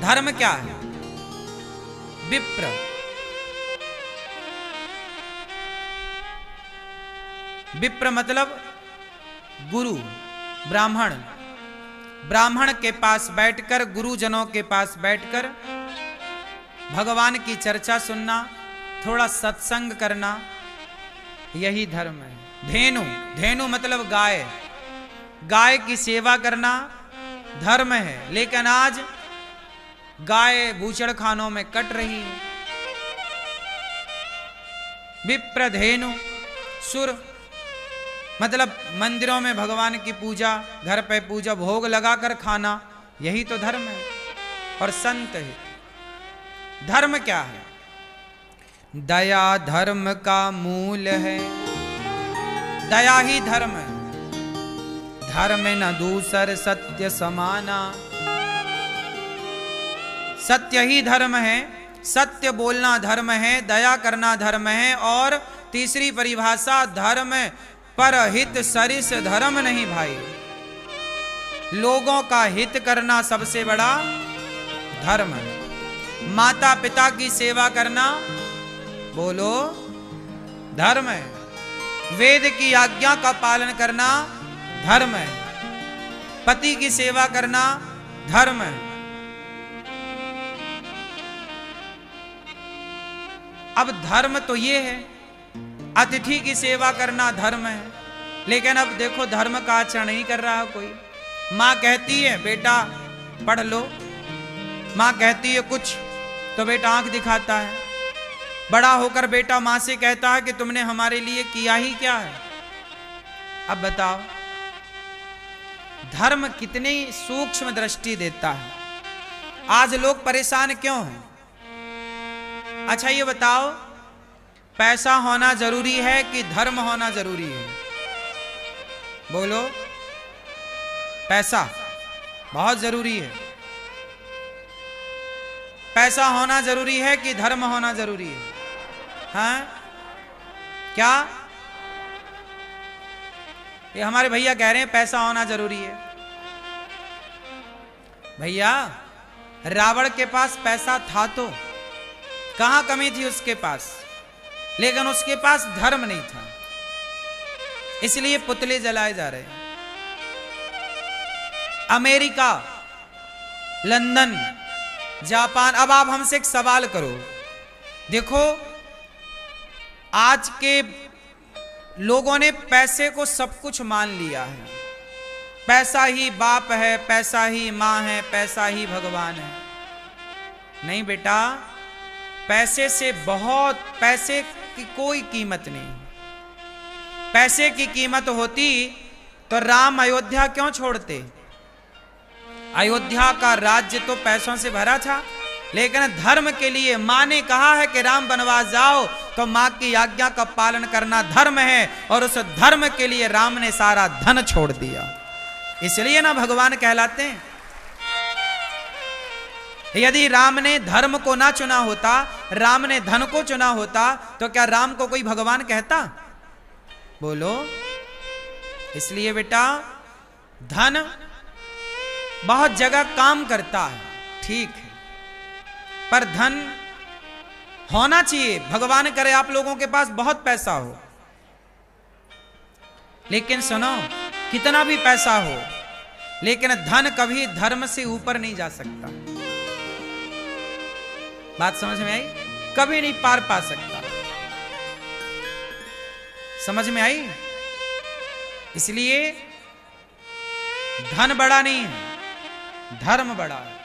धर्म क्या है? विप्र। विप्र मतलब गुरु, ब्राह्मण। ब्राह्मण के पास बैठकर, गुरुजनों के पास बैठकर भगवान की चर्चा सुनना, थोड़ा सत्संग करना, यही धर्म है। धेनु, धेनु मतलब गाय, गाय की सेवा करना धर्म है। लेकिन आज गाय बूचड़ खानों में कट रही है। विप्र धेनु सुर मतलब मंदिरों में भगवान की पूजा, घर पे पूजा, भोग लगाकर खाना, यही तो धर्म है। और संत है। धर्म क्या है? दया धर्म का मूल है। दया ही धर्म है। धर्म न दूसर सत्य समाना। सत्य ही धर्म है। सत्य बोलना धर्म है, दया करना धर्म है। और तीसरी परिभाषा, धर्म परहित सरिस धर्म नहीं भाई। लोगों का हित करना सबसे बड़ा धर्म है। माता पिता की सेवा करना, बोलो, धर्म है। वेद की आज्ञा का पालन करना धर्म है। पति की सेवा करना धर्म है। अब धर्म तो ये है, अतिथि की सेवा करना धर्म है। लेकिन अब देखो धर्म का आचरण नहीं कर रहा कोई। माँ कहती है बेटा पढ़ लो, माँ कहती है कुछ तो बेटा आंख दिखाता है। बड़ा होकर बेटा माँ से कहता है कि तुमने हमारे लिए किया ही क्या है। अब बताओ धर्म कितनी सूक्ष्म दृष्टि देता है। आज लोग परेशान क्यों हैं? अच्छा ये बताओ, पैसा होना जरूरी है कि धर्म होना जरूरी है? बोलो। पैसा बहुत जरूरी है। पैसा होना जरूरी है कि धर्म होना जरूरी है? हाँ क्या? ये हमारे भैया कह रहे हैं पैसा होना जरूरी है। भैया रावण के पास पैसा था तो कहां कमी थी उसके पास, लेकिन उसके पास धर्म नहीं था, इसलिए पुतले जलाए जा रहे हैं। America, London, Japan. अब आप हमसे एक सवाल करो। देखो आज के लोगों ने पैसे को सब कुछ मान लिया है। पैसा ही बाप है, पैसा ही मां है, पैसा ही भगवान है। नहीं बेटा, पैसे से बहुत, पैसे की कोई कीमत नहीं। पैसे की कीमत होती तो राम अयोध्या क्यों छोड़ते? अयोध्या का राज्य तो पैसों से भरा था, लेकिन धर्म के लिए मां ने कहा है कि राम वनवास जाओ, तो मां की आज्ञा का पालन करना धर्म है। और उस धर्म के लिए राम ने सारा धन छोड़ दिया, इसलिए ना भगवान कहलाते हैं। यदि राम ने धर्म को ना चुना होता, राम ने धन को चुना होता, तो क्या राम को कोई भगवान कहता? बोलो। इसलिए बेटा धन बहुत जगह काम करता है, ठीक है, पर धन होना चाहिए। भगवान करे आप लोगों के पास बहुत पैसा हो, लेकिन सुनो, कितना भी पैसा हो, लेकिन धन कभी धर्म से ऊपर नहीं जा सकता। बात समझ में आई? कभी नहीं पार पा सकता। समझ में आई? इसलिए धन बड़ा नहीं है, धर्म बड़ा है।